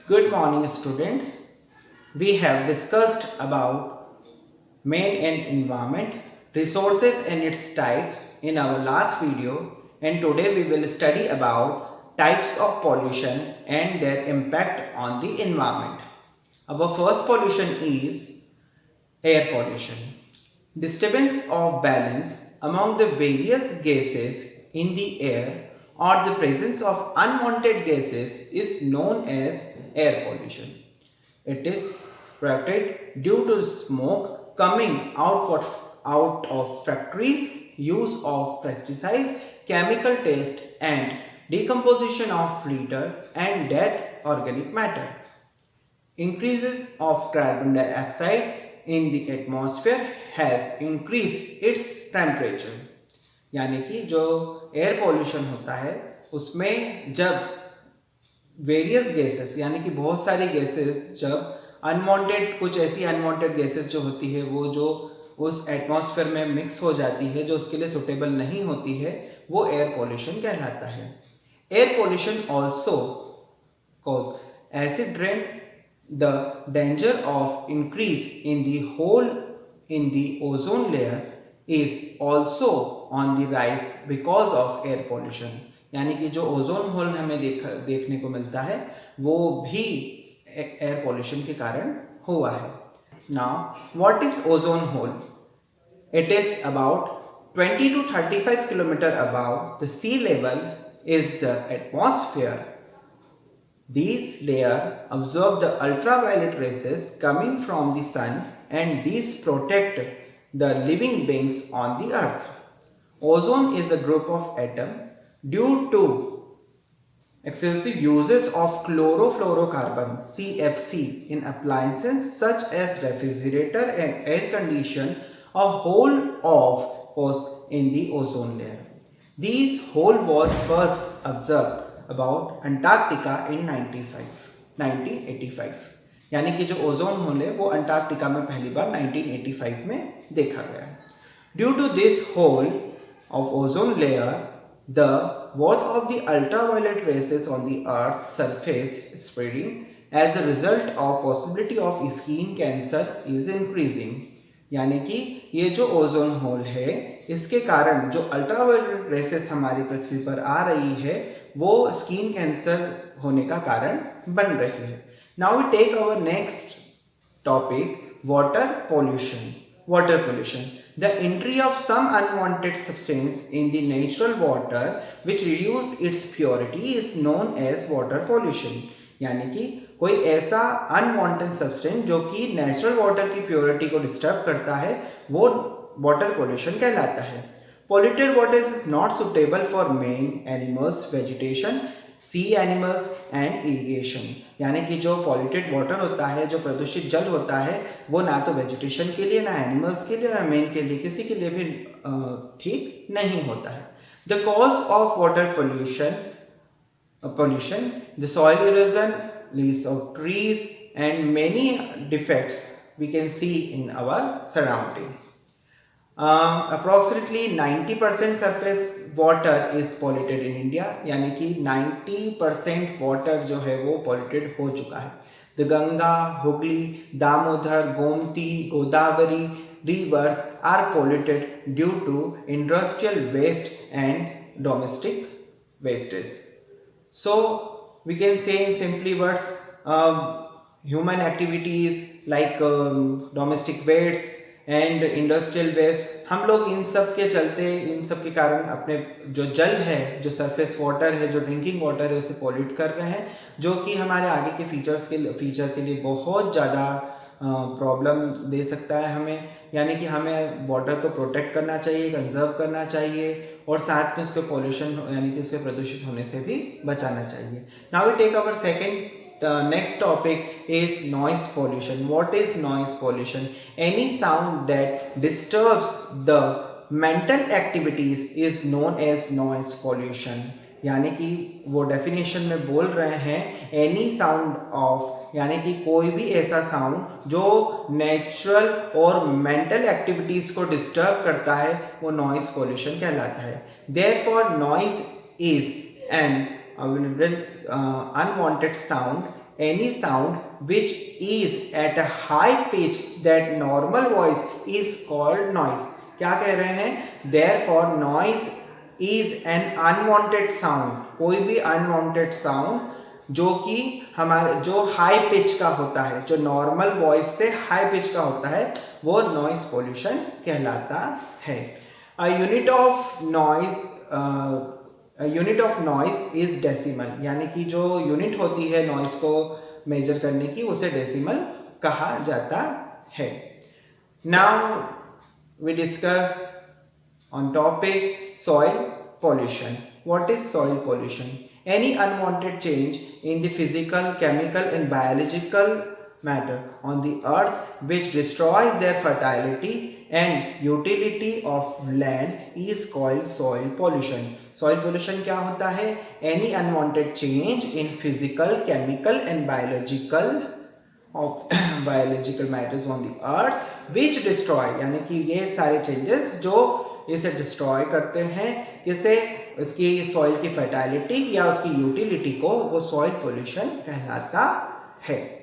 Good morning, students. We have discussed about man and environment, resources and its types in our last video, and today we will study about types of pollution and their impact on the environment. Our first pollution is air pollution. Disturbance of balance among the various gases in the air or the presence of unwanted gases is known as air pollution. It is created due to smoke coming out of factories, use of pesticides, chemical test and decomposition of litter and dead organic matter. Increases of carbon dioxide in the atmosphere has increased its temperature. यानी कि जो air pollution होता है उसमें जब various gases यानी कि बहुत सारी गैसेस जब अनवांटेड कुछ ऐसी अनवांटेड गैसेस जो होती है वो जो उस एटमॉस्फेयर में मिक्स हो जाती है जो उसके लिए सुटेबल नहीं होती है वो एयर पॉल्यूशन कहलाता है. Air pollution also cause acid rain. The danger of increase in the hole in the ozone layer is also on the rise because of air pollution. यानी कि जो ओजोन होल हमें देखने को मिलता है वो भी एयर पॉल्यूशन के कारण हुआ है. Now what is ozone hole? It is about 20 to 35 kilometer above the sea level is the atmosphere. These layers absorb the ultraviolet rays coming from the sun and these protect the living beings on the earth. Ozone is a group of atoms due to excessive uses of chlorofluorocarbon CFC in appliances such as refrigerator and air condition. A hole was in the ozone layer. These hole was first observed about Antarctica in 1985. यानी कि जो ozone hole है वो Antarctica में पहली बार 1985 में देखा गया. Due to this hole of ozone layer the worth of the ultraviolet rays on the earth surface spreading. As a result of possibility of skin cancer is increasing. यानी कि ये जो ओजोन होल है इसके कारण जो अल्ट्रावायलेट रेसेस हमारी पृथ्वी पर आ रही है वो स्किन कैंसर होने का कारण बन रही है. Now we take our next topic water pollution. Water pollution. The entry of some unwanted substance in the natural water which reduce its purity is known as water pollution. यानी कि कोई ऐसा अनवांटेड सब्सटेंस जो कि natural water की purity को disturb करता है वो वाटर पोल्यूशन कहलाता है. Polluted water is not suitable for man, animals, vegetation, sea animals and irrigation. यानी कि जो polluted water होता है जो प्रदूषित जल होता है वो ना तो वेजिटेशन के लिए ना एनिमल्स के लिए ना मेन के लिए किसी के लिए भी ठीक नहीं होता है. The cause of water pollution, the soil erosion, loss of trees and many defects we can see in our surrounding. Approximately 90% surface water is polluted in India. यानी कि 90% water जो है वो polluted हो चुका है. The Ganga, Hooghly, Damodar, Gomti, Godavari rivers are polluted due to industrial waste and domestic wastes. So we can say in simply words, human activities like domestic waste and industrial waste हम लोग इन सब के चलते इन सब के कारण अपने जो जल है जो सरफेस वाटर है जो ड्रिंकिंग वाटर है उसे पॉल्यूट कर रहे हैं जो कि हमारे आगे के फीचर के लिए बहुत ज़्यादा प्रॉब्लम दे सकता है हमें. यानी कि हमें वाटर को प्रोटेक्ट करना चाहिए, कंजर्व करना चाहिए और साथ में उसके पॉल्यूशन यानी कि उसके प्रदूषित होने से भी बचाना चाहिए. Now we take our second next topic is noise pollution. What is noise pollution? Any sound that disturbs the mental activities is known as noise pollution. यानी कि वो डेफिनेशन में बोल रहे हैं एनी साउंड ऑफ यानी कि कोई भी ऐसा साउंड जो नेचुरल और मेंटल एक्टिविटीज को डिस्टर्ब करता है वो नॉइज पोल्यूशन कहलाता है. Therefore noise is an unwanted sound any sound which is at a high pitch that normal voice is called noise. क्या कह रहे हैं? Therefore noise is an unwanted sound. कोई भी unwanted sound जो कि हमारे जो हाई पिच का होता है, जो नॉर्मल वॉइस से हाई पिच का होता है, वो नॉइज पोल्यूशन कहलाता है. Unit of noise is decimal, यानी कि जो यूनिट होती है नॉइज को मेजर करने की, उसे डेसिमल कहा जाता है. Now we discuss on topic soil pollution. What is soil pollution? Any unwanted change in the physical, chemical and biological matter on the earth which destroys their fertility and utility of land is called soil pollution. Soil pollution क्या होता है? Any unwanted change in physical, chemical and biological matters on the earth which destroy, यानी कि ये सारे changes जो इसे destroy करते हैं, किसे? इसकी सॉइल की फर्टाइलिटी या उसकी यूटिलिटी को, वो सॉइल पोल्यूशन कहलाता है.